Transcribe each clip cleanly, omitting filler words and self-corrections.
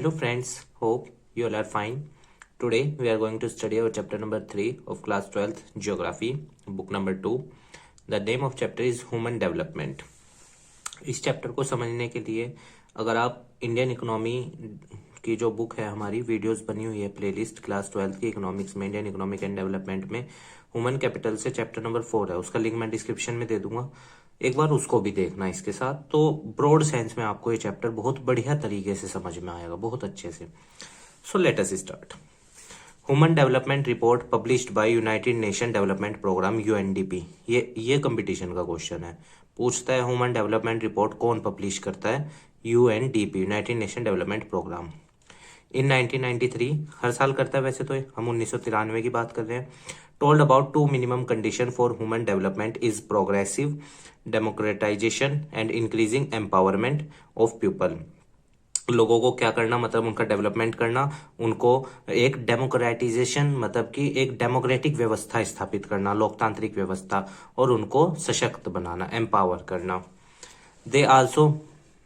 Hello friends, hope you all are fine. Today we are going to study our chapter number 3 of class 12th Geography, book number 2. The name of chapter is Human Development. इस chapter को समझने के लिए अगर आप Indian economy की जो book है हमारी वीडियोस बनी हुई है प्लेलिस्ट क्लास 12th की इकोनॉमिक्स में इंडियन इकोनॉमिक एंड डेवलपमेंट में ह्यूमन कैपिटल से चैप्टर नंबर 4 है, उसका लिंक मैं डिस्क्रिप्शन में दे दूंगा, एक बार उसको भी देखना इसके साथ। तो ब्रॉड सेंस में आपको ये चैप्टर बहुत बढ़िया तरीके से समझ में आएगा, बहुत अच्छे से। So let us start. Human Development Report published by United Nation Development Programme UNDP. ये कंपटीशन का क्वेश्चन है, पूछता है ह्यूमन डेवलपमेंट रिपोर्ट कौन पब्लिश करता है? UNDP, United Nation Development Programme. In 1993 हर साल करता है, वैसे तो हम 1993 की बात कर रहे हैं। Told about 2 minimum condition for human development is progressive democratisation and increasing empowerment of people. लोगों को क्या करना, मतलब उनका डेवलपमेंट करना, उनको एक डेमोक्रेटाइजेशन मतलब कि एक डेमोक्रेटिक व्यवस्था स्थापित करना, लोकतांत्रिक व्यवस्था, और उनको सशक्त बनाना, एम्पावर करना। They also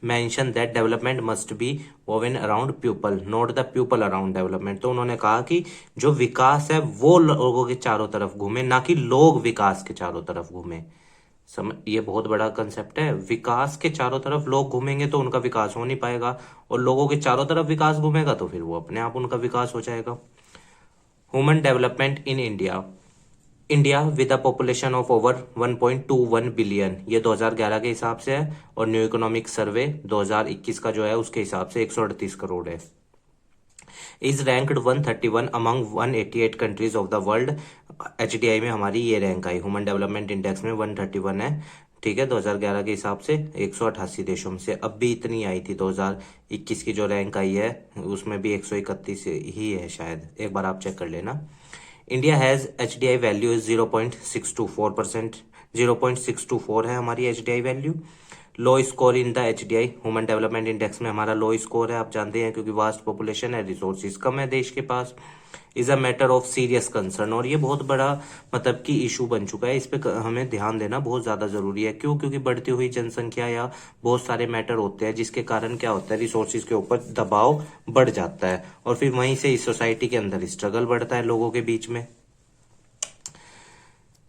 mention that development must be woven around people, not the people around development. तो उन्होंने कहा कि जो विकास है वो लोगों के चारों तरफ घूमे, ना कि लोग विकास के चारों तरफ घूमे। ये बहुत बड़ा कंसेप्ट है। विकास के चारों तरफ लोग घूमेंगे तो उनका विकास हो नहीं पाएगा, और लोगों के चारों तरफ विकास घूमेगा तो फिर वो अपने आप उनका विकास हो जाएगा। Human development in India with a population of over 1.21 billion, ये 2011 के हिसाब से है, और न्यू इकोनॉमिक सर्वे 2021 का जो है उसके हिसाब से 138 करोड़ है। Is ranked 131 among 188 countries of the world. HDI में हमारी ये रैंक आई, ह्यूमन डेवलपमेंट इंडेक्स में 131 है, ठीक है, 2011 के हिसाब से 188 देशों में से। अब भी इतनी आई थी, 2021 की जो रैंक आई है उसमें भी 131 ही है शायद, एक बार आप चेक कर लेना। इंडिया हैज एचडीआई वैल्यू 0.624%, 0.624 है हमारी HDI value. Low score in the HDI Human development Index में हमारा लो स्कोर है, आप जानते हैं, क्योंकि वास्ट पॉपुलेशन है, रिसोर्सेज कम है देश के पास। Is a matter of serious concern, और ये बहुत बड़ा मतलब कि इशू बन चुका है, इस पे हमें ध्यान देना बहुत ज्यादा जरूरी है। क्यों? क्योंकि बढ़ती हुई जनसंख्या या बहुत सारे मैटर होते हैं जिसके कारण क्या होता है, रिसोर्सेज के ऊपर दबाव बढ़ जाता है, और फिर वहीं से इस सोसाइटी के अंदर स्ट्रगल बढ़ता है लोगों के बीच में।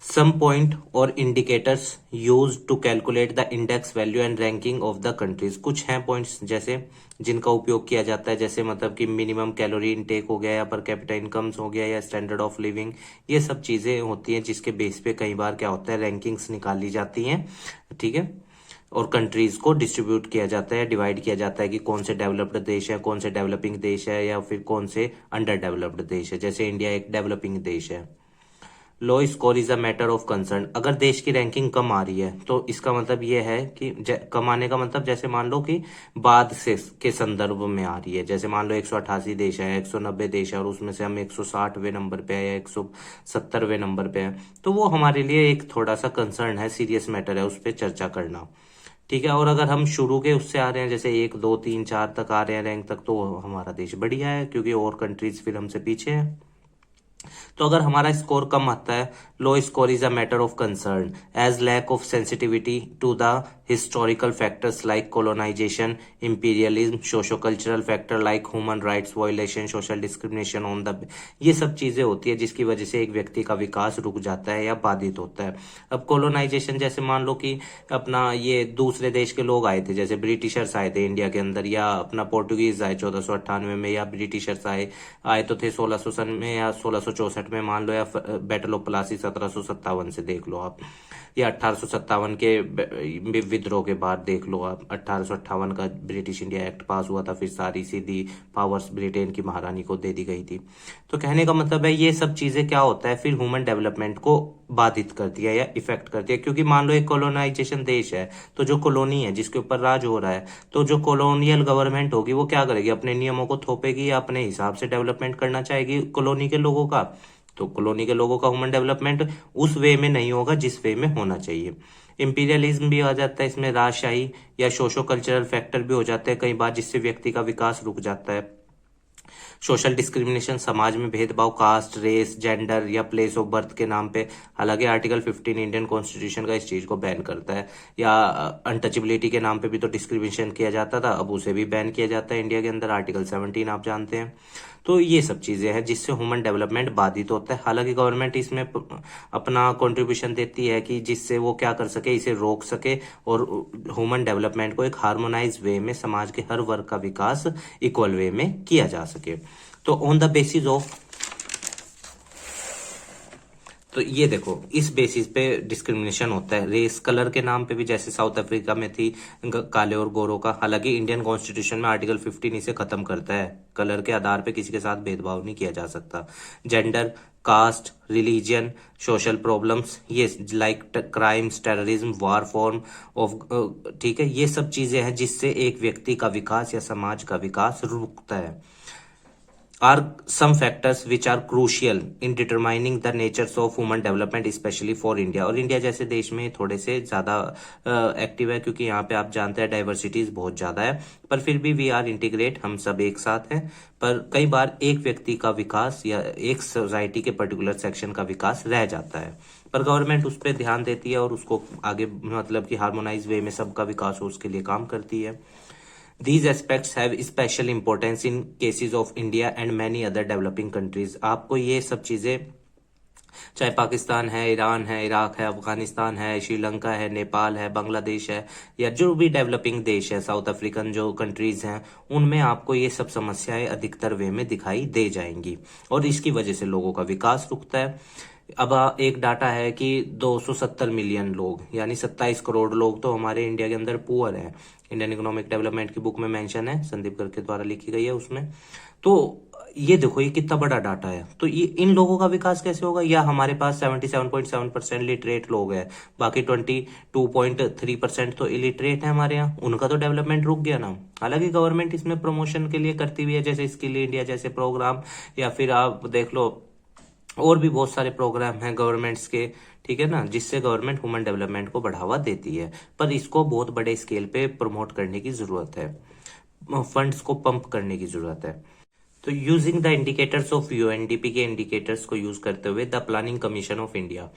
Some point or indicators used to calculate the index value and ranking of the countries। कुछ हैं पॉइंट्स जैसे जिनका उपयोग किया जाता है, जैसे मतलब कि मिनिमम कैलोरी इनटेक हो गया, या पर कैपिटा इनकम्स हो गया, या स्टैंडर्ड ऑफ लिविंग, ये सब चीजें होती हैं जिसके बेस पे कई बार क्या होता है, रैंकिंग्स निकाली जाती हैं, ठीक है, और कंट्रीज को डिस्ट्रीब्यूट किया जाता है, डिवाइड किया जाता है कि कौन से डेवलप्ड देश है, कौन से डेवलपिंग देश है, या फिर कौन से अंडर डेवलप्ड देश है। जैसे इंडिया एक डेवलपिंग देश है। Low score is a matter of concern, अगर देश की रैंकिंग कम आ रही है तो इसका मतलब ये है कि कम आने का मतलब जैसे मान लो कि बाद से के संदर्भ में आ रही है, जैसे मान लो 188 देश है, 190 देश है, और उसमें से हम 160वें नंबर पे है या 170वें नंबर पे है, तो वो हमारे लिए एक थोड़ा सा कंसर्न है, सीरियस मैटर है, उस पर चर्चा करना, ठीक है। और अगर हम शुरू के उससे आ रहे हैं, जैसे 1 2 3 4 तक आ रहे हैं रैंक तक, तो हमारा देश बढ़िया है, क्योंकि और कंट्रीज फिर हमसे पीछे है। तो अगर हमारा स्कोर कम आता है, low score is a matter of concern as lack of sensitivity to the historical factors like colonization, imperialism, socio cultural factor like human rights violation, social discrimination on the, ये सब चीजें होती है जिसकी वजह से एक व्यक्ति का विकास रुक जाता है या बाधित होता है। अब कोलोनाइजेशन, जैसे मान लो कि अपना ये दूसरे देश के लोग आए थे, जैसे ब्रिटिशर्स आए थे इंडिया के अंदर, या अपना पोर्टुगीज आए 1498 में, या ब्रिटिशर्स आए तो थे 1600 सन में या 1664 में मान लो, या बैटल ऑफ प्लासी 1757 से देख लो आप, या 1857 के विद्रोह के बाद देख लो आप, 1858 का ब्रिटिश इंडिया एक्ट पास हुआ था, फिर सारी सीधी पावर्स ब्रिटेन की महारानी को दे दी गई थी। तो कहने का मतलब है ये सब चीजें क्या होता है, फिर ह्यूमन डेवलपमेंट को बाधित करती है या इफेक्ट करती है। क्योंकि मान लो एक कॉलोनाइजेशन देश है, तो जो कॉलोनी है जिसके ऊपर राज हो रहा है, तो जो कॉलोनियल गवर्नमेंट होगी वो क्या करेगी, अपने नियमों को थोपेगी या अपने हिसाब से डेवलपमेंट करना चाहेगी कॉलोनी के लोगों का। तो कॉलोनी के लोगों का ह्यूमन डेवलपमेंट उस वे में नहीं होगा जिस वे में होना चाहिए। इंपीरियलिज्म भी आ जाता है इसमें, राजशाही या सोशो कल्चरल फैक्टर भी हो जाते हैं कई बार, जिससे व्यक्ति का विकास रुक जाता है। सोशल डिस्क्रिमिनेशन, समाज में भेदभाव कास्ट, रेस, जेंडर या प्लेस ऑफ बर्थ के नाम पे। हालांकि आर्टिकल 15 इंडियन कॉन्स्टिट्यूशन का इस चीज को बैन करता है। या अनटचेबिलिटी के नाम पे भी तो डिस्क्रिमिनेशन किया जाता था, अब उसे भी बैन किया जाता है इंडिया के अंदर, आर्टिकल 17 आप जानते हैं। तो ये सब चीजें हैं जिससे ह्यूमन डेवलपमेंट बाधित होता है। हालांकि गवर्नमेंट इसमें अपना कंट्रीब्यूशन देती है कि जिससे वो क्या कर सके, इसे रोक सके और ह्यूमन डेवलपमेंट को एक हार्मोनाइज वे में समाज के हर वर्ग का विकास इक्वल वे में किया जा सके। तो ऑन द बेसिस ऑफ, तो ये देखो इस बेसिस पे डिस्क्रिमिनेशन होता है। रेस, कलर के नाम पे भी, जैसे साउथ अफ्रीका में थी काले और गोरों का। हालांकि इंडियन कॉन्स्टिट्यूशन में आर्टिकल 15 इसे खत्म करता है, कलर के आधार पे किसी के साथ भेदभाव नहीं किया जा सकता। Gender, caste, religion, social problems, ये like crimes, terrorism, war form of, ठीक है, ये सब चीजें हैं जिससे एक व्यक्ति का विकास या समाज का विकास रुकता है। are some factors which are crucial in determining the natures of human development especially for India। और इंडिया जैसे देश में थोड़े से ज्यादा एक्टिव है, क्योंकि यहाँ पे आप जानते हैं डाइवर्सिटीज बहुत ज्यादा है, पर फिर भी वी आर इंटीग्रेट, हम सब एक साथ हैं। पर कई बार एक व्यक्ति का विकास या एक सोसाइटी के पर्टिकुलर सेक्शन का विकास रह जाता है, पर गवर्नमेंट उस पर ध्यान देती है और उसको आगे मतलब कि हार्मोनाइज वे में सबका विकास हो उसके लिए काम करती है। These aspects have special importance in cases of India and many other developing countries। आपको ये सब चीजें, चाहे पाकिस्तान है, ईरान है, इराक है, अफगानिस्तान है, श्रीलंका है, नेपाल है, बांग्लादेश है, या जो भी डेवलपिंग देश है, साउथ अफ्रीकन जो कंट्रीज हैं, उनमें आपको ये सब समस्याएं अधिकतर वे में दिखाई दे जाएंगी और इसकी वजह से लोगों का विकास रुकता है। अब एक डाटा है कि 270 मिलियन लोग यानी 27 करोड़ लोग तो हमारे इंडिया के अंदर पुअर हैं। इंडियन इकोनॉमिक डेवलपमेंट की बुक में मेंशन है, संदीप गर्ग के द्वारा लिखी गई है उसमें। तो ये देखो ये कितना बड़ा डाटा है। तो ये इन लोगों का विकास कैसे होगा? या हमारे पास 77.7% लिटरेट लोग हैं, बाकी 22.3% तो इलिटरेट है हमारे यहाँ, उनका तो डेवलपमेंट रुक गया ना। हालांकि गवर्नमेंट इसमें प्रमोशन के लिए करती हुई है, जैसे स्किल इंडिया जैसे प्रोग्राम, या फिर आप देख लो और भी बहुत सारे प्रोग्राम हैं गवर्नमेंट्स के, ठीक है ना, जिससे गवर्नमेंट ह्यूमन डेवलपमेंट को बढ़ावा देती है। पर इसको बहुत बड़े स्केल पे प्रमोट करने की जरूरत है, फंड्स को पंप करने की जरूरत है। तो using the indicators of UNDP के इंडिकेटर्स को यूज करते हुए the planning commission of India,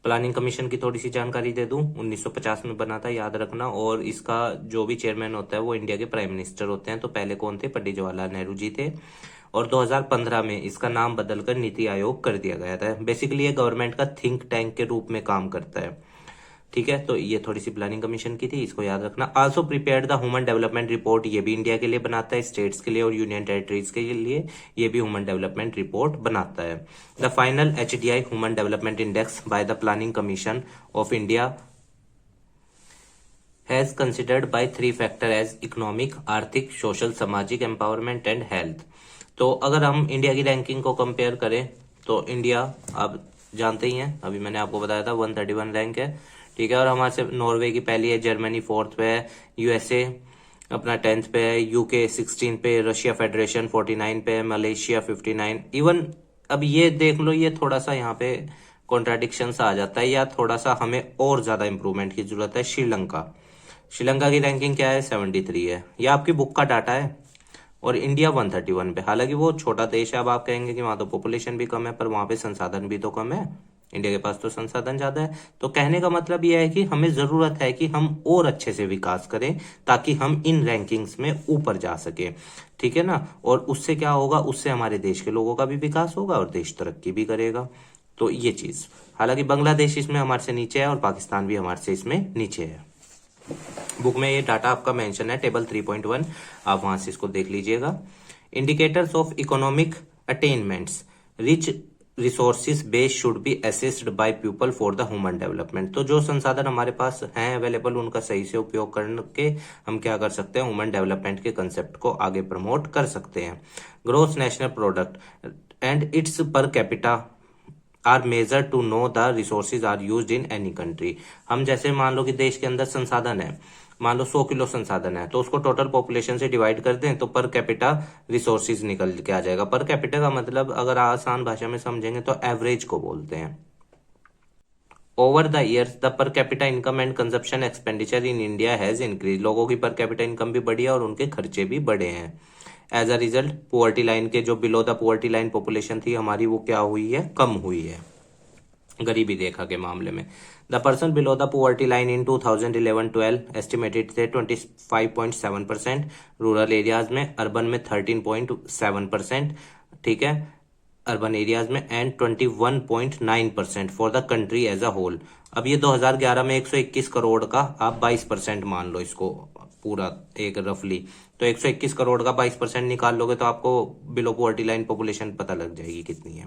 planning commission की थोड़ी सी जानकारी दे दूं। 1950 में बना था, याद रखना, और इसका जो भी चेयरमैन होता है वो इंडिया के प्राइम मिनिस्टर होते हैं। तो पहले कौन थे? पंडित जवाहरलाल नेहरू जी थे, और 2015 में इसका नाम बदलकर नीति आयोग कर दिया गया था। बेसिकली ये गवर्नमेंट का थिंक टैंक के रूप में काम करता है, ठीक है। तो ये थोड़ी सी प्लानिंग कमीशन की थी, इसको याद रखना। Also prepared the human Development report, ये भी इंडिया के लिए बनाता है, स्टेट्स के लिए और यूनियन टेरिटरीज के लिए ये भी ह्यूमन डेवलपमेंट रिपोर्ट बनाता है। The final HDI human development index by the planning commission of India has considered by 3 factor as economic, आर्थिक, सोशल, सामाजिक एम्पावरमेंट एंड हेल्थ। तो अगर हम इंडिया की रैंकिंग को कंपेयर करें तो इंडिया आप जानते ही हैं, अभी मैंने आपको बताया था 131 रैंक है, ठीक है। और हमारे से नॉर्वे की पहली है, जर्मनी 4th पे है, यूएसए अपना 10th पे है, यूके 16 पे, रशिया फेडरेशन 49 पे है, मलेशिया 59। इवन अब ये देख लो, ये थोड़ा सा यहाँ पे कॉन्ट्राडिक्शन आ जाता है, या थोड़ा सा हमें और ज्यादा इंप्रूवमेंट की जरूरत है। श्रीलंका की रैंकिंग क्या है? 73 है, यह आपकी बुक का डाटा है, और इंडिया 131 पे। हालांकि वो छोटा देश है, अब आप कहेंगे कि वहां तो पॉपुलेशन भी कम है, पर वहां पे संसाधन भी तो कम है, इंडिया के पास तो संसाधन ज्यादा है। तो कहने का मतलब यह है कि हमें जरूरत है कि हम और अच्छे से विकास करें ताकि हम इन रैंकिंग्स में ऊपर जा सके, ठीक है ना। और उससे क्या होगा? उससे हमारे देश के लोगों का भी विकास होगा और देश तरक्की भी करेगा। तो ये चीज, हालांकि बांग्लादेश इसमें हमारे से नीचे है और पाकिस्तान भी हमारे से इसमें नीचे है। बुक में ये डाटा आपका मेंशन है, टेबल 3.1, आप वहां से इसको देख लीजिएगा। Indicators of economic attainments, rich resources base should be assessed by people for the human development. तो जो संसाधन हमारे पास हैं अवेलेबल, उनका सही से उपयोग करके हम क्या कर सकते हैं? ह्यूमन डेवलपमेंट के कंसेप्ट को आगे प्रमोट कर सकते हैं। Gross national product and its per capita are measure to know the resources are used in any country. हम जैसे मान लो कि देश के अंदर संसाधन है, मान लो 100 किलो संसाधन है, तो उसको टोटल पॉपुलेशन से डिवाइड कर दें तो पर कैपिटा रिसोर्सेज निकल के आ जाएगा। पर कैपिटा का मतलब अगर आसान भाषा में समझेंगे तो एवरेज को बोलते हैं। Over the years the per capita income and consumption expenditure in India has increase. लोगों की पर कैपिटा इनकम भी बढ़ी है और उनके खर्चे भी बढ़े हैं। As a result poverty line के जो below the poverty line population थी हमारी वो क्या हुई है, कम हुई है गरीबी रेखा के मामले में। The person below the poverty line in 2011-12 estimated थे 25.7%, रूरल एरियाज में, अर्बन में 13.7%, ठीक है, अर्बन एरियाज में, and 21.9% for the country as a whole. अब ये 2011 में 121 करोड़ का आप 22% मान लो इसको पूरा एक रफली, तो 121 करोड़ का 22% निकाल लोगे तो आपको बिलो पॉवर्टी लाइन पॉपुलेशन पता लग जाएगी कितनी है।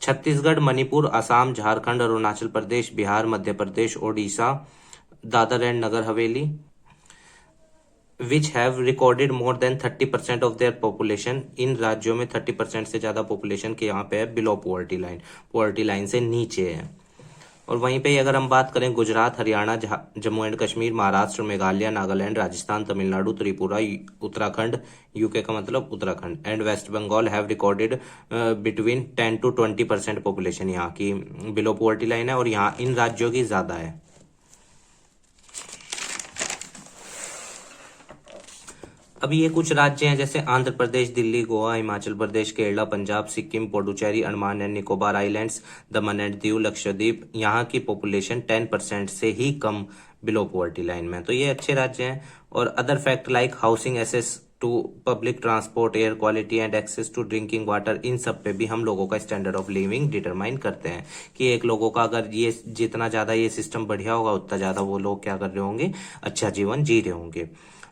Chhattisgarh, Manipur, Assam, Jharkhand, Arunachal Pradesh, Bihar, Madhya Pradesh, Odisha, Dadra and Nagar Haveli which have recorded more than 30% of their population. इन राज्यों में 30% से ज्यादा पॉपुलेशन के यहाँ पे है बिलो पॉवर्टी लाइन से नीचे है। और वहीं पे अगर हम बात करें गुजरात, हरियाणा, जम्मू एंड कश्मीर, महाराष्ट्र, मेघालय, नागालैंड, राजस्थान, तमिलनाडु, त्रिपुरा, उत्तराखंड, यूके का मतलब Uttarakhand, and West Bengal have recorded between 10 to 20% population यहाँ की बिलो पॉवर्टी लाइन है, और यहाँ इन राज्यों की ज्यादा है। अब ये कुछ राज्य हैं जैसे Andhra Pradesh, Delhi, Goa, Himachal Pradesh, Kerala, Punjab, Sikkim, Puducherry, Andaman and Nicobar Islands, Daman and Diu, Lakshadweep, यहाँ की पॉपुलेशन 10% से ही कम बिलो पॉवर्टी लाइन में, तो ये अच्छे राज्य हैं। और other fact like housing, access to public transport, air quality and access to drinking water, इन सब पे भी हम लोगों का स्टैंडर्ड ऑफ लिविंग डिटरमाइन करते हैं कि एक लोगों का अगर ये जितना ज्यादा ये सिस्टम बढ़िया होगा उतना ज्यादा वो लोग क्या कर रहे होंगे, अच्छा जीवन जी रहे होंगे।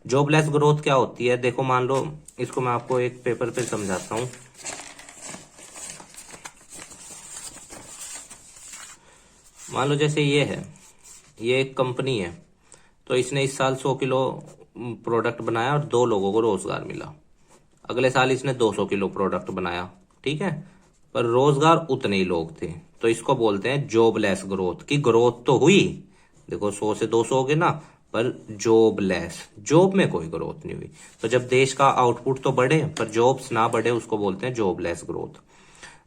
जॉबलेस ग्रोथ क्या होती है, देखो मान लो इसको मैं आपको एक पेपर पे समझाता हूं। मान लो जैसे ये है, ये एक कंपनी है, तो इसने इस साल 100 किलो प्रोडक्ट बनाया और 2 लोगों को रोजगार मिला। अगले साल इसने 200 किलो प्रोडक्ट बनाया, ठीक है, पर रोजगार उतने ही लोग थे, तो इसको बोलते हैं जॉबलेस ग्रोथ। की ग्रोथ तो हुई, देखो 100 से 200 हो गए ना, पर जॉबलेस, जॉब में कोई ग्रोथ नहीं हुई। तो जब देश का आउटपुट तो बढ़े पर जॉब्स ना बढ़े उसको बोलते हैं jobless growth.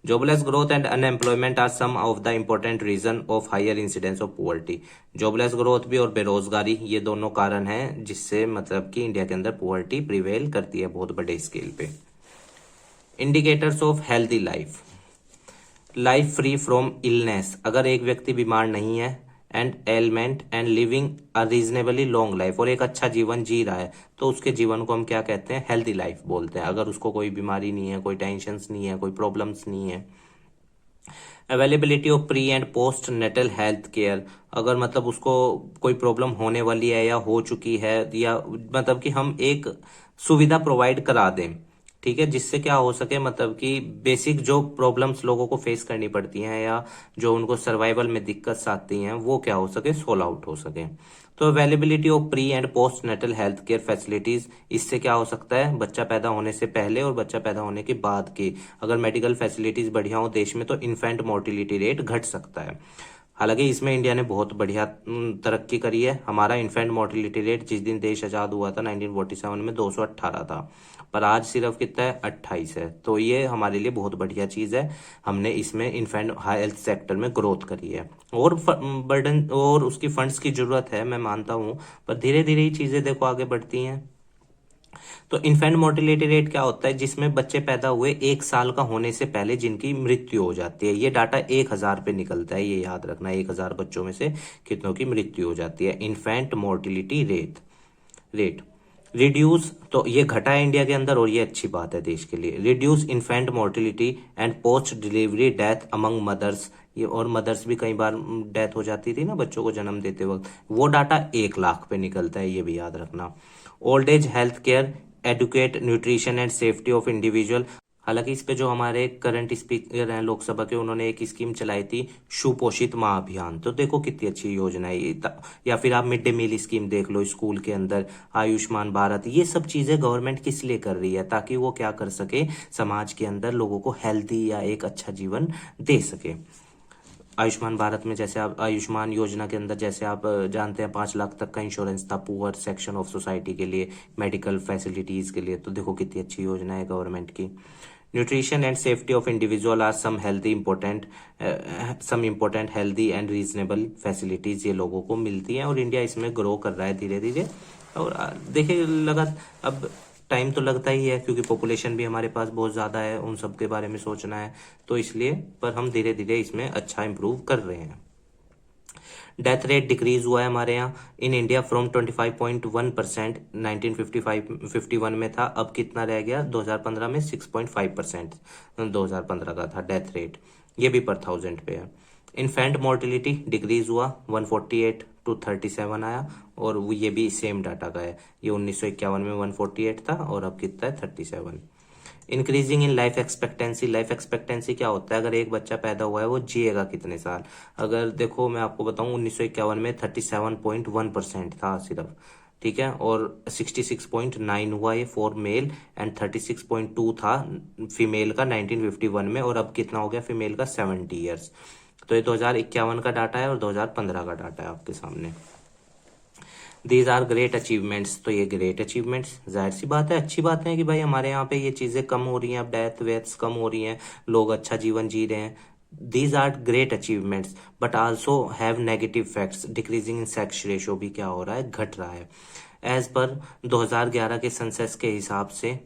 Jobless growth and unemployment are some of the important reason of higher incidence of poverty. Jobless growth भी और बेरोजगारी ये दोनों कारण हैं जिससे मतलब कि इंडिया के अंदर पुअर्टी प्रिवेल करती है बहुत बड़े स्केल पे। Indicators of healthy life, life free from illness, अगर एक व्यक्ति बीमार नहीं है, and ailment and living a reasonably long life, और एक अच्छा जीवन जी रहा है, तो उसके जीवन को हम क्या कहते हैं, हेल्दी लाइफ बोलते हैं। अगर उसको कोई बीमारी नहीं है, कोई टेंशन्स नहीं है, कोई प्रॉब्लम्स नहीं है। Availability of pre and post natal health care, अगर मतलब उसको कोई प्रॉब्लम होने वाली है या हो चुकी है, या मतलब कि हम एक सुविधा प्रोवाइड करा दें, ठीक है, जिससे क्या हो सके मतलब कि बेसिक जो प्रॉब्लम्स लोगों को फेस करनी पड़ती हैं या जो उनको सर्वाइवल में दिक्कत आती हैं वो क्या हो सके, सोल्व आउट हो सके। तो availability of pre and post natal health care facilities, इससे क्या हो सकता है, बच्चा पैदा होने से पहले और बच्चा पैदा होने के बाद की अगर मेडिकल फैसिलिटीज बढ़िया हो देश में तो इन्फेंट मोर्टिलिटी रेट घट सकता है। हालांकि इसमें इंडिया ने बहुत बढ़िया तरक्की करी है। हमारा इन्फेंट मोर्टिलिटी रेट जिस दिन देश आजाद हुआ था 1947 में 218 था, पर आज सिर्फ कितना है, 28 है। तो ये हमारे लिए बहुत बढ़िया चीज है, हमने इसमें इन्फेंट हेल्थ सेक्टर में ग्रोथ करी है। और बर्डन और उसकी फंड्स की जरूरत है, मैं मानता हूँ, पर धीरे धीरे ही चीजें देखो आगे बढ़ती हैं। तो इन्फेंट मोर्टिलिटी रेट क्या होता है, जिसमें बच्चे पैदा हुए 1 साल का होने से पहले जिनकी मृत्यु हो जाती है। ये डाटा 1000 पे निकलता है, ये याद रखना, 1000 बच्चों में से कितनों की मृत्यु हो जाती है। इन्फेंट मोर्टिलिटी रेट रिड्यूस, तो ये घटा है इंडिया के अंदर और ये अच्छी बात है देश के लिए। Reduce infant mortality and post delivery death among mothers, ये और मदर्स भी कई बार डेथ हो जाती थी ना बच्चों को जन्म देते वक्त, वो डाटा 1 लाख पे निकलता है, ये भी याद रखना। Old age health care, adequate nutrition and safety of individual, हालांकि इस पे जो हमारे करंट स्पीकर हैं लोकसभा के, उन्होंने एक स्कीम चलाई थी सुपोषित माह अभियान, तो देखो कितनी अच्छी योजना है ये। या फिर आप मिड डे मील स्कीम देख लो स्कूल के अंदर, आयुष्मान भारत, ये सब चीजें गवर्नमेंट किस लिए कर रही है, ताकि वो क्या कर सके, समाज के अंदर लोगों को हेल्दी या एक अच्छा जीवन दे सके। आयुष्मान भारत में जैसे आप आयुष्मान योजना के अंदर जैसे आप जानते हैं 5 लाख तक का इंश्योरेंस था पुअर सेक्शन ऑफ सोसाइटी के लिए, मेडिकल फैसिलिटीज के लिए, तो देखो कितनी अच्छी योजना है गवर्नमेंट की। Nutrition and safety of individual are some important healthy and reasonable facilities ये लोगों को मिलती हैं और इंडिया इसमें ग्रो कर रहा है धीरे धीरे। और देखिए लगा अब टाइम तो लगता ही है क्योंकि पॉपुलेशन भी हमारे पास बहुत ज़्यादा है, उन सब के बारे में सोचना है, तो इसलिए पर हम धीरे धीरे इसमें अच्छा इम्प्रूव कर रहे हैं। डेथ रेट डिक्रीज हुआ है हमारे यहाँ इन इंडिया फ्रॉम 25.1% 1951 में था, अब कितना रह गया 2015 में 6.5% 2015 का था डेथ रेट, ये भी पर 1000 पे है। इन्फेंट मोर्टिलिटी डिक्रीज हुआ 148 टू 37 आया, और वो ये भी सेम डाटा का है, ये 1951 में 148 था और अब कितना है 37। Increasing in life expectancy, life expectancy क्या होता है, अगर एक बच्चा पैदा हुआ है वो जिएगा कितने साल, अगर देखो मैं आपको बताऊं 1951 में 37.1% था सिर्फ, ठीक है, और 66.9 हुआ ये फॉर मेल एंड 36.2 था फीमेल का 1951 में, और अब कितना हो गया फीमेल का 70 ईयर्स। तो ये 2051 का डाटा है और 2015 का डाटा है आपके सामने। दीज आर ग्रेट अचीवमेंट्स, तो ये ग्रेट अचीवमेंट्स जाहिर सी बात है अच्छी बात है कि भाई हमारे यहाँ पे ये चीज़ें कम हो रही हैं, अब डेथ वेथ्स कम हो रही हैं, लोग अच्छा जीवन जी रहे हैं। These are great achievements but also have negative facts, decreasing in sex ratio भी क्या हो रहा है, घट रहा है। एज पर 2011 के सेंसस के हिसाब से,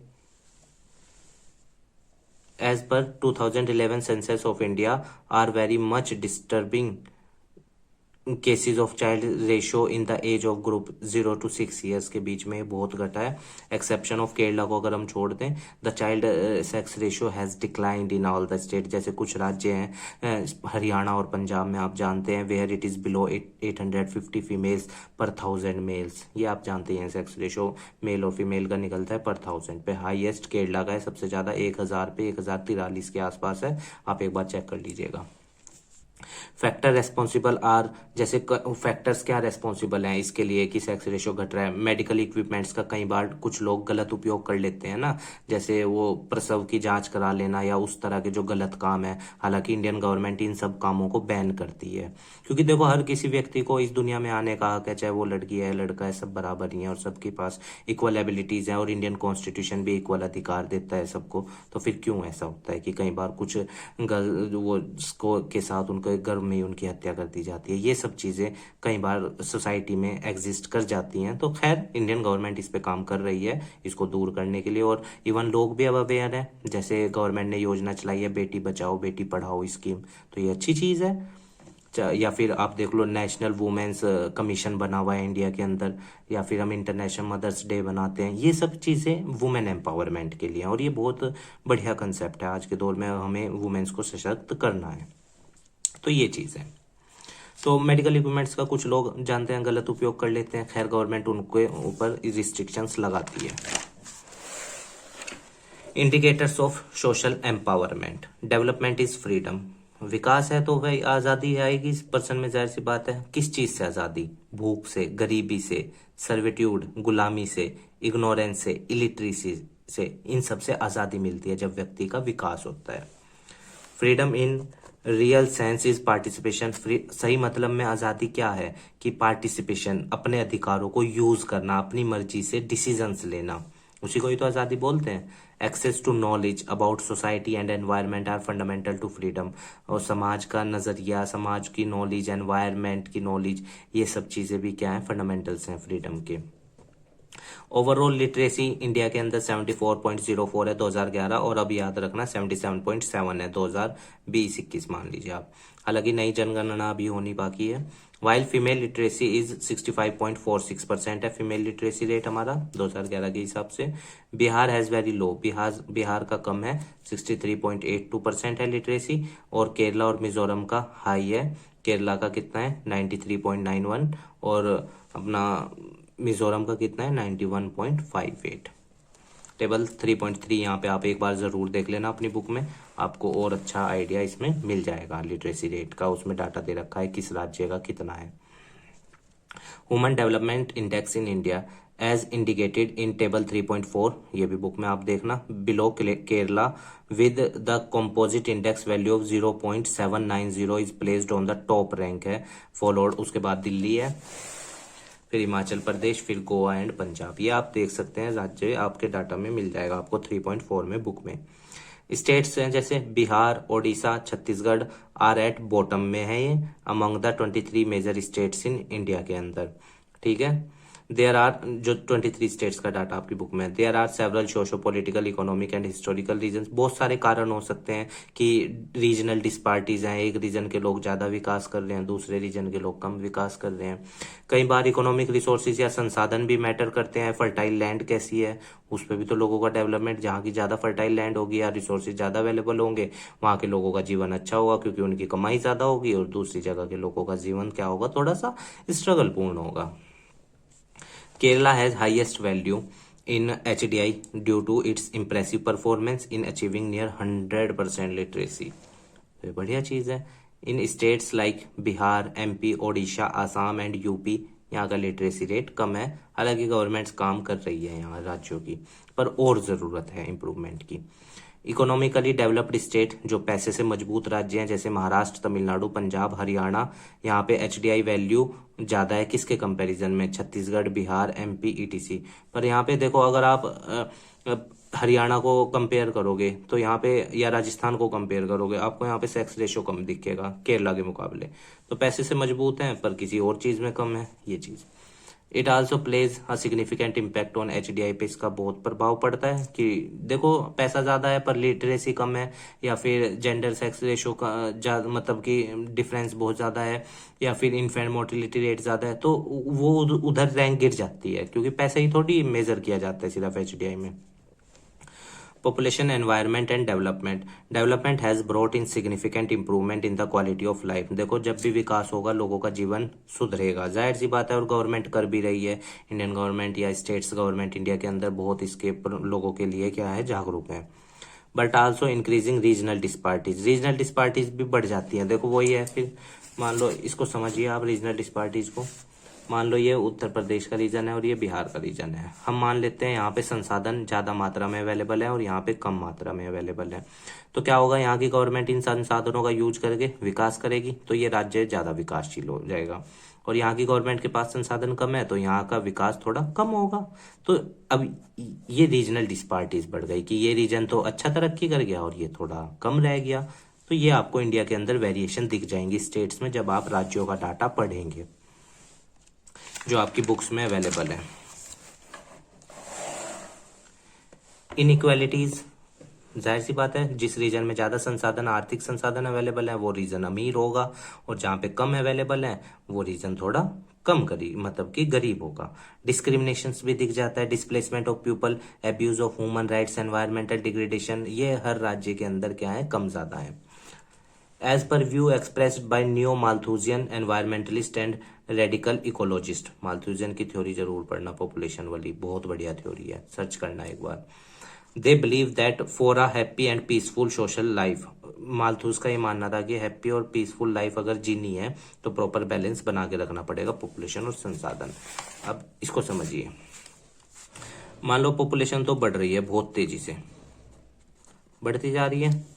as per 2011 census of India are very much disturbing cases of child ratio in the age of group 0 to 6 years के बीच में बहुत घटा है। एक्सेप्शन ऑफ केरला को अगर हम छोड़ दें, the child sex ratio has declined in all the state, जैसे कुछ राज्य हैं हरियाणा और पंजाब में आप जानते हैं where it is below 850 females per 1000 males, ये आप जानते हैं सेक्स रेशो मेल और फीमेल का निकलता है पर 1000 पे। हाईएस्ट केरला का है सबसे ज़्यादा 1000 पे, 1043 के आसपास है, आप एक बार चेक कर लीजिएगा। फैक्टर रेस्पॉन्सिबल आर, जैसे फैक्टर्स क्या रेस्पॉन्सिबल हैं इसके लिए कि सेक्स रेशो घट रहा है। मेडिकल इक्विपमेंट्स का कई बार कुछ लोग गलत उपयोग कर लेते हैं ना, जैसे वो प्रसव की जांच करा लेना या उस तरह के जो गलत काम है, हालांकि इंडियन गवर्नमेंट इन सब कामों को बैन करती है, क्योंकि देखो हर किसी व्यक्ति को इस दुनिया में आने का हक है, चाहे वो लड़की है लड़का है, सब बराबर ही है और सबके पास इक्वल एबिलिटीज हैं, और इंडियन कॉन्स्टिट्यूशन भी इक्वल अधिकार देता है सबको, तो फिर क्यों ऐसा होता है कि कई बार कुछ वो के साथ उनके गर्भ में उनकी हत्या कर दी जाती है, ये सब चीज़ें कई बार सोसाइटी में एग्जिस्ट कर जाती हैं। तो खैर इंडियन गवर्नमेंट इस पे काम कर रही है इसको दूर करने के लिए, और इवन लोग भी अब अवेयर हैं, जैसे गवर्नमेंट ने योजना चलाई है बेटी बचाओ बेटी पढ़ाओ स्कीम, तो ये अच्छी चीज़ है। या फिर आप देख लो नेशनल वुमेन्स कमीशन बना हुआ है इंडिया के अंदर, या फिर हम इंटरनेशनल मदर्स डे बनाते हैं, ये सब चीज़ें वुमेन एम्पावरमेंट के लिए, और ये बहुत बढ़िया कंसेप्ट है। आज के दौर में हमें वुमेन्स को सशक्त करना है, तो ये चीज़ है। तो मेडिकल इक्विपमेंट्स का कुछ लोग जानते हैं गलत उपयोग कर लेते हैं, खैर गवर्नमेंट उनके ऊपर रिस्ट्रिक्शंस लगाती है। Indicators of social empowerment, development is freedom, विकास है तो भाई आज़ादी आएगी इस पर्सन में, जाहिर सी बात है। किस चीज़ से आज़ादी, भूख से, गरीबी से, सर्विट्यूड गुलामी से, इग्नोरेंस से, इलिटरेसी से, इन सब से आज़ादी मिलती है जब व्यक्ति का विकास होता है। Freedom in real sense is participation, सही मतलब में आज़ादी क्या है कि पार्टिसिपेशन, अपने अधिकारों को यूज करना, अपनी मर्जी से डिसीजंस लेना, उसी को ही तो आज़ादी बोलते हैं। Access to knowledge about society and environment are fundamental to freedom, और समाज का नज़रिया, समाज की नॉलेज, एनवायरनमेंट की नॉलेज, ये सब चीज़ें भी क्या है, फंडामेंटल्स हैं फ्रीडम के। ओवरऑल लिटरेसी इंडिया के अंदर 74.04 है 2011, और अब याद रखना 77.7 है 2020-21 मान लीजिए आप, हालांकि नई जनगणना अभी होनी बाकी है। वाइल फीमेल लिटरेसी इज 65.46% है फीमेल लिटरेसी रेट हमारा 2011 के हिसाब से। Bihar has very low, Bihar का कम है 63.82% है लिटरेसी, और केरला और मिजोरम का हाई है, केरला का कितना है 93.91, और अपना मिजोरम का कितना है 91.58। टेबल 3.3 यहाँ पे आप एक बार ज़रूर देख लेना अपनी बुक में, आपको और अच्छा आइडिया इसमें मिल जाएगा लिटरेसी रेट का, उसमें डाटा दे रखा है किस राज्य का कितना है। Human development index in India as indicated in table 3.4, ये भी बुक में आप देखना, below Kerala with the composite index value of 0.790 is placed on the top rank है, फॉलोड उसके बाद दिल्ली है, फिर हिमाचल प्रदेश, फिर गोवा एंड पंजाब, ये आप देख सकते हैं राज्य आपके डाटा में मिल जाएगा आपको 3.4 में बुक में। स्टेट्स हैं जैसे Bihar, Odisha, Chhattisgarh are at bottom में है ये among the 23 major states in India के अंदर, ठीक है। देयर आर, जो 23 स्टेट्स का डाटा आपकी बुक में है, there are several socio political economic and historical reasons. बहुत सारे कारण हो सकते हैं कि रीजनल डिस्पार्टीज हैं, एक रीजन के लोग ज़्यादा विकास कर रहे हैं, दूसरे रीजन के लोग कम विकास कर रहे हैं। कई बार इकोनॉमिक रिसोर्सेज या संसाधन भी मैटर करते हैं। फर्टाइल लैंड कैसी है, उस पर भी तो लोगों का डेवलपमेंट, जहाँ की ज़्यादा फर्टाइल लैंड होगी या रिसोर्सेज ज़्यादा अवेलेबल होंगे, वहाँ के लोगों का जीवन अच्छा होगा क्योंकि उनकी कमाई ज़्यादा होगी, और दूसरी जगह के लोगों का जीवन क्या होगा, थोड़ा सा स्ट्रगल पूर्ण होगा। Kerala has highest value in HDI due to its impressive performance in achieving near 100% literacy. तो ये बढ़िया चीज़ है। In states like Bihar, MP, Odisha, Assam and UP, यहाँ का लिटरेसी रेट कम है। हालांकि गवर्नमेंट्स काम कर रही है यहाँ राज्यों की, पर और ज़रूरत है इम्प्रूवमेंट की। इकोनॉमिकली डेवलप्ड स्टेट, जो पैसे से मजबूत राज्य हैं, जैसे महाराष्ट्र, तमिलनाडु, पंजाब, हरियाणा, यहाँ पे HDI वैल्यू ज़्यादा है। किसके कंपैरिजन में? Chhattisgarh, Bihar, MP, ETC। पर यहाँ पे देखो, अगर आप हरियाणा को कंपेयर करोगे तो यहाँ पे, या राजस्थान को कंपेयर करोगे, आपको यहाँ पे सेक्स रेशो कम दिखेगा केरला के मुकाबले। तो पैसे से मजबूत हैं पर किसी और चीज़ में कम है, ये चीज़। It also plays a significant impact on HDI पे इसका बहुत प्रभाव पड़ता है कि देखो पैसा ज़्यादा है पर लिटरेसी कम है, या फिर जेंडर सेक्स रेशो का मतलब कि डिफरेंस बहुत ज़्यादा है, या फिर इन्फेंट मोर्टिलिटी रेट ज़्यादा है, तो वो उधर रैंक गिर जाती है, क्योंकि पैसा ही थोड़ी मेजर किया जाता है सिर्फ HDI में। Population, environment and development. Development has brought in significant improvement in the quality of life. देखो जब भी विकास होगा लोगों का जीवन सुधरेगा, जाहिर सी बात है, और गवर्नमेंट कर भी रही है। इंडियन गवर्नमेंट या स्टेट्स गवर्नमेंट इंडिया के अंदर बहुत इसके लोगों के लिए क्या है, जागरूक है। But also increasing regional disparities, regional disparities भी बढ़ जाती हैं। देखो वही है, फिर मान लो इसको समझिए आप रीजनल डिस्पार्टीज को। मान लो ये उत्तर प्रदेश का रीजन है और ये बिहार का रीजन है। हम मान लेते हैं यहाँ पे संसाधन ज़्यादा मात्रा में अवेलेबल है और यहाँ पे कम मात्रा में अवेलेबल है। तो क्या होगा, यहाँ की गवर्नमेंट इन संसाधनों का यूज करके विकास करेगी तो ये राज्य ज़्यादा विकासशील हो जाएगा, और यहाँ की गवर्नमेंट के पास संसाधन कम है तो यहाँ का विकास थोड़ा कम होगा। तो अब ये रीजनल डिस्पार्टीज बढ़ गई कि ये रीजन तो अच्छा तरक्की कर गया और ये थोड़ा कम रह गया। तो ये आपको इंडिया के अंदर वेरिएशन दिख जाएंगी स्टेट्स में जब आप राज्यों का डाटा पढ़ेंगे, जो आपकी बुक्स में अवेलेबल है। इनइक्वालिटीज, जाहिर सी बात है, जिस रीजन में ज्यादा संसाधन, आर्थिक संसाधन अवेलेबल है वो रीजन अमीर होगा, और जहां पे कम अवेलेबल है वो रीजन थोड़ा कम गरीब, मतलब कि गरीब होगा। डिस्क्रिमिनेशन भी दिख जाता है, displacement of people, abuse of human rights, environmental degradation, ये हर राज्य के अंदर क्या है, कम ज्यादा है। As per view expressed by neo-Malthusian environmentalist and radical ecologist, माल्थुजियन की थ्योरी जरूर पढ़ना, पॉपुलेशन वाली, बहुत बढ़िया थ्योरी है, सर्च करना एक बार। They believe that for a happy and peaceful social life, माल्थुस का ये मानना था कि हैप्पी और पीसफुल लाइफ अगर जीनी है तो प्रॉपर बैलेंस बना के रखना पड़ेगा पॉपुलेशन और संसाधन। अब इसको समझिए, मान लो पॉपुलेशन तो बढ़ रही है, बहुत तेजी से बढ़ती जा रही है,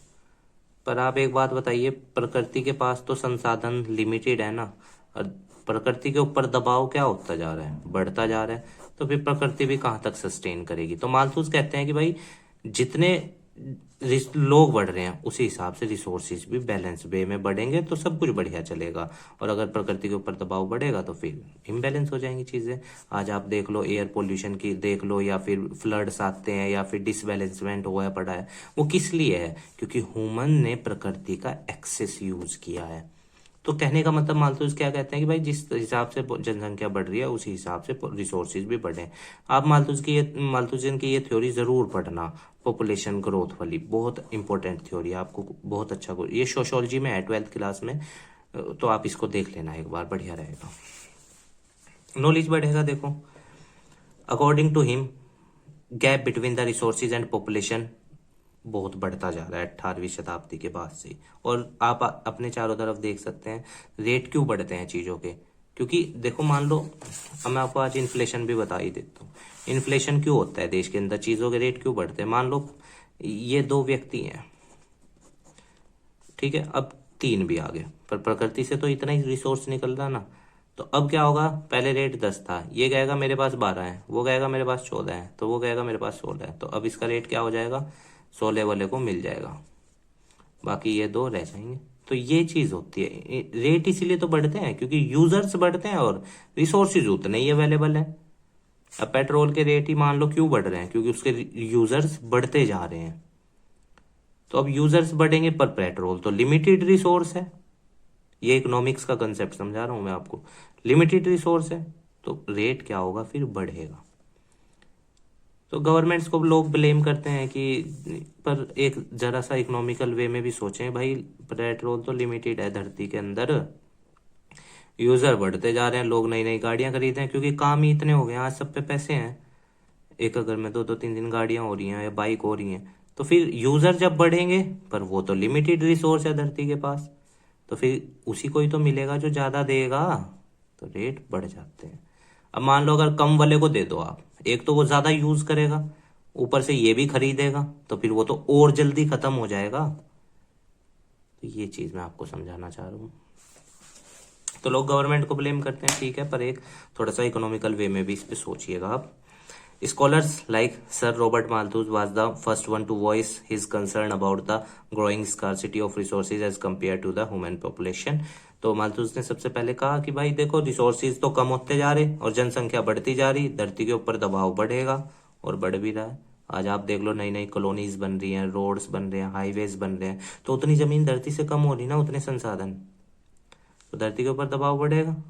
पर आप एक बात बताइए, प्रकृति के पास तो संसाधन लिमिटेड है ना, और प्रकृति के ऊपर दबाव क्या होता जा रहा है, बढ़ता जा रहा है, तो फिर प्रकृति भी कहाँ तक सस्टेन करेगी। तो माल्थुस कहते हैं कि भाई जितने लोग बढ़ रहे हैं उसी हिसाब से रिसोर्सेज भी बैलेंस वे में बढ़ेंगे तो सब कुछ बढ़िया चलेगा, और अगर प्रकृति के ऊपर दबाव बढ़ेगा तो फिर इम्बैलेंस हो जाएंगी चीजें। आज आप देख लो एयर पोल्यूशन की देख लो, या फिर फ्लड्स आते हैं, या फिर डिसबैलेंसमेंट हुआ पड़ा है, वो किस लिए है, क्योंकि ह्यूमन ने प्रकृति का एक्सेस यूज किया है। तो कहने का मतलब माल्थुस क्या कहते हैं कि भाई जिस हिसाब से जनसंख्या बढ़ रही है उसी हिसाब से रिसोर्सेज भी बढ़े। आप माल्थुसियन की ये थ्योरी जरूर पढ़ना, पॉपुलेशन ग्रोथ वाली, बहुत इंपॉर्टेंट थ्योरी है, आपको बहुत अच्छा, ये सोशियोलॉजी में है 12th क्लास में, तो आप इसको देख लेना एक बार, बढ़िया रहेगा, नॉलेज बढ़ेगा। देखो according to him gap between the resources and population बहुत बढ़ता जा रहा है 18वीं शताब्दी के बाद से, और आप अपने चारों तरफ देख सकते हैं रेट क्यों बढ़ते हैं चीज़ों के, क्योंकि देखो मान लो, अब मैं आपको आज इन्फ्लेशन भी बता ही देता हूँ, इन्फ्लेशन क्यों होता है देश के अंदर, चीज़ों के रेट क्यों बढ़ते हैं। मान लो ये 2 व्यक्ति हैं, ठीक है, अब 3 भी आ गए, पर प्रकृति से तो इतना ही रिसोर्स निकल रहा ना, तो अब क्या होगा, पहले रेट 10 था, ये कहेगा मेरे पास 12 है, वो कहेगा मेरे पास 14 है, तो वो कहेगा मेरे पास 16 है, तो अब इसका रेट क्या हो जाएगा, 16 वाले को मिल जाएगा, बाकी ये 2 रह जाएंगे। तो ये चीज होती है, रेट इसीलिए तो बढ़ते हैं क्योंकि यूजर्स बढ़ते हैं और रिसोर्सेज उतने ही अवेलेबल है। अब पेट्रोल के रेट ही मान लो क्यों बढ़ रहे हैं, क्योंकि उसके यूजर्स बढ़ते जा रहे हैं। तो अब यूजर्स बढ़ेंगे पर पेट्रोल तो लिमिटेड रिसोर्स है। ये इकोनॉमिक्स का कंसेप्ट समझा रहा हूं मैं आपको। लिमिटेड रिसोर्स है तो रेट क्या होगा, फिर बढ़ेगा। तो गवर्नमेंट्स को लोग ब्लेम करते हैं कि, पर एक जरा सा इकोनॉमिकल वे में भी सोचें भाई, पेट्रोल तो लिमिटेड है धरती के अंदर, यूजर बढ़ते जा रहे हैं, लोग नई नई गाड़ियां खरीद रहे हैं क्योंकि काम ही इतने हो गए हैं, आज सब पे पैसे हैं। एक अगर में दो दो तीन तीन गाड़ियां हो रही हैं या बाइक हो रही हैं, तो फिर यूजर जब बढ़ेंगे, पर वो तो लिमिटेड रिसोर्स है धरती के पास, तो फिर उसी को ही तो मिलेगा जो ज्यादा देगा, तो रेट बढ़ जाते हैं। अब मान लो अगर कम वाले को दे दो आप, एक तो वो ज्यादा यूज करेगा, ऊपर से ये भी खरीदेगा, तो फिर वो तो और जल्दी खत्म हो जाएगा। तो ये चीज मैं आपको समझाना चाह रहा हूँ। तो लोग गवर्नमेंट को ब्लेम करते हैं, ठीक है, पर एक थोड़ा सा इकोनॉमिकल वे में भी इस पे सोचिएगा आप। Scholars like Sir Robert Malthus was the first one to voice his concern about the growing scarcity of resources as compared to the human population. तो मालथूस ने सबसे पहले कहा कि भाई देखो, रिसोर्सेज तो कम होते जा रहे और जनसंख्या बढ़ती जा रही, धरती के ऊपर दबाव बढ़ेगा, और बढ़ भी रहा है। आज आप देख लो, नई नई कॉलोनीज बन रही हैं, रोड्स बन रहे हैं, हाईवेज बन रहे हैं, तो उतनी जमीन धरती से कम हो रही ना, उतने संसाधन, तो धरती के ऊपर दबाव बढ़ेगा।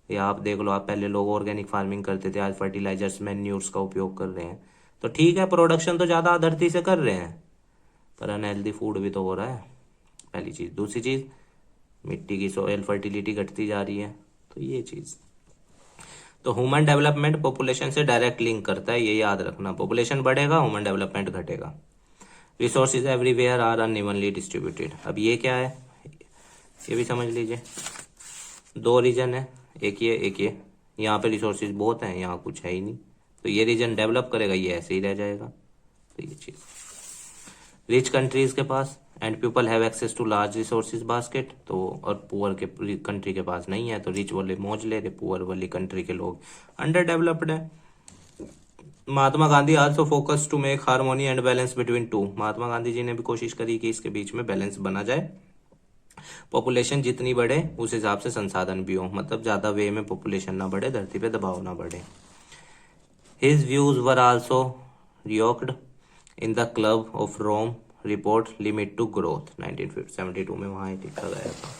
या आप देख लो, आप पहले लोग ऑर्गेनिक फार्मिंग करते थे, आज फर्टिलाइजर्स, मैन्यूर्स का उपयोग कर रहे हैं। तो ठीक है, प्रोडक्शन तो ज़्यादा धरती से कर रहे हैं, पर अनहेल्दी फूड भी तो हो रहा है, पहली चीज़। दूसरी चीज़, मिट्टी की सॉइल फर्टिलिटी घटती जा रही है, तो ये चीज़। तो ह्यूमन डेवलपमेंट पॉपुलेशन से डायरेक्ट लिंक करता है, ये याद रखना। पॉपुलेशन बढ़ेगा, ह्यूमन डेवलपमेंट घटेगा। Resources everywhere are unevenly distributed. अब ये क्या है, ये भी समझ लीजिए। दो रीजन है, एक ये यहाँ पे रिसोर्सेज बहुत हैं, यहाँ कुछ है ही नहीं, तो ये रीजन डेवलप करेगा, ये ऐसे ही रह जाएगा। तो ये चीज, रिच कंट्रीज के पास and people have access to large resources basket, तो और पुअर के कंट्री के पास नहीं है, तो रिच वाले मौज ले रहे, पुअर वाली कंट्री के लोग अंडर डेवलप्ड है। Mahatma Gandhi also focus to make harmony and balance between two. Mahatma Gandhi ji ने भी कोशिश करी कि इसके बीच में बैलेंस बना जाए। पॉपुलेशन जितनी बढ़े उस हिसाब से संसाधन भी हो, मतलब ज्यादा वे में पॉपुलेशन ना बढ़े, धरती पे दबाव ना बढ़े। His views were also reechoed in the Club of Rome report limit to growth 1972 में वहां लिखा गया था।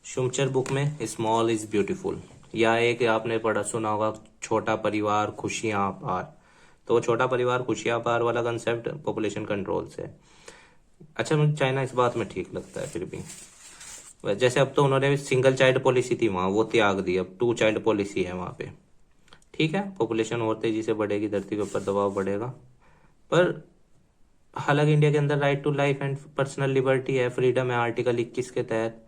शुमचर बुक में स्मॉल इज ब्यूटीफुल, या एक आपने पढ़ा सुना होगा, छोटा परिवार खुशियां पार। तो वो छोटा परिवार खुशियां पार वाला कंसेप्ट पॉपुलेशन कंट्रोल से। अच्छा, मुझे चाइना इस बात में ठीक लगता है फिर भी। जैसे अब तो उन्होंने सिंगल चाइल्ड पॉलिसी थी वहां, वो त्याग दी, अब 2 चाइल्ड पॉलिसी है वहां पे। ठीक है, पॉपुलेशन और तेजी से बढ़ेगी, धरती के ऊपर दबाव बढ़ेगा, पर हालांकि इंडिया के अंदर right to life and personal liberty है, फ्रीडम है आर्टिकल 21 के तहत।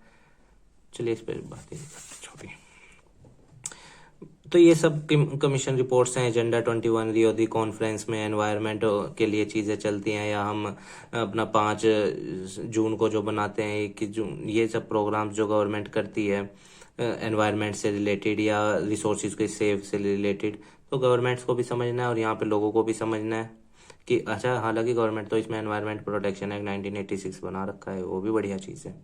चलिए इस पर बात नहीं करते, छोड़िए। तो ये सब कमीशन रिपोर्ट्स हैं। एजेंडा 21 रियो दी कॉन्फ्रेंस में एनवायरनमेंट के लिए चीज़ें चलती हैं, या हम अपना 5 जून को जो बनाते हैं, 21 जून, ये सब प्रोग्राम्स जो गवर्नमेंट करती है एनवायरनमेंट से रिलेटेड या रिसोर्सेज के सेव से रिलेटेड, तो गवर्नमेंट्स को भी समझना है और यहाँ पे लोगों को भी समझना है कि अच्छा, हालांकि गवर्नमेंट तो इसमें एनवायरनमेंट प्रोटेक्शन एक्ट 1986 बना रखा है, वो भी बढ़िया चीज़ है,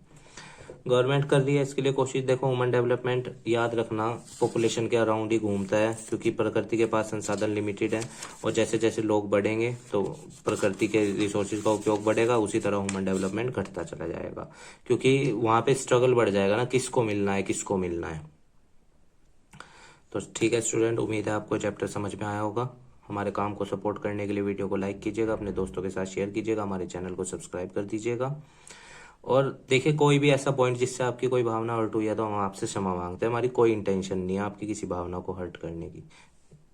गवर्नमेंट कर रही है इसके लिए कोशिश। देखो, ह्यूमन डेवलपमेंट याद रखना पॉपुलेशन के अराउंड ही घूमता है, क्योंकि प्रकृति के पास संसाधन लिमिटेड है, और जैसे जैसे लोग बढ़ेंगे तो प्रकृति के रिसोर्सेज का उपयोग बढ़ेगा, उसी तरह ह्यूमन डेवलपमेंट घटता चला जाएगा, क्योंकि वहां पे स्ट्रगल बढ़ जाएगा ना, किसको मिलना है, किसको मिलना है। तो ठीक है स्टूडेंट, उम्मीद है आपको चैप्टर समझ में आया होगा। हमारे काम को सपोर्ट करने के लिए वीडियो को लाइक कीजिएगा, अपने दोस्तों के साथ शेयर कीजिएगा, हमारे चैनल को सब्सक्राइब कर दीजिएगा। और देखिए, कोई भी ऐसा पॉइंट जिससे आपकी कोई भावना हर्ट हुई है तो हम आपसे क्षमा मांगते हैं, हमारी कोई इंटेंशन नहीं है आपकी किसी भावना को हर्ट करने की।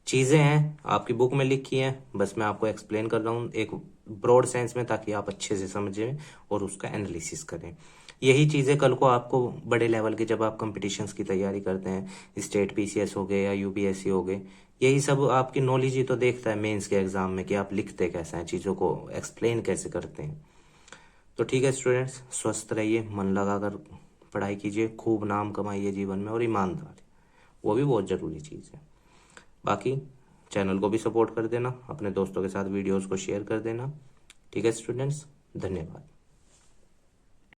चीजें हैं आपकी बुक में लिखी हैं, बस मैं आपको एक्सप्लेन कर रहा हूँ एक ब्रॉड सेंस में, ताकि आप अच्छे से समझें और उसका एनालिसिस करें। यही चीजें कल को आपको बड़े लेवल के, जब आप कॉम्पिटिशन्स की तैयारी करते हैं, स्टेट PCS हो गए या UPSC हो गए, यही सब आपकी नॉलेज ही तो देखता है मेंस के एग्जाम में, कि आप लिखते कैसे हैं, चीजों को एक्सप्लेन कैसे करते हैं। तो ठीक है स्टूडेंट्स, स्वस्थ रहिए, मन लगाकर पढ़ाई कीजिए, खूब नाम कमाइए जीवन में, और ईमानदारी, वो भी बहुत ज़रूरी चीज़ है। बाकी चैनल को भी सपोर्ट कर देना, अपने दोस्तों के साथ वीडियोस को शेयर कर देना। ठीक है स्टूडेंट्स, धन्यवाद।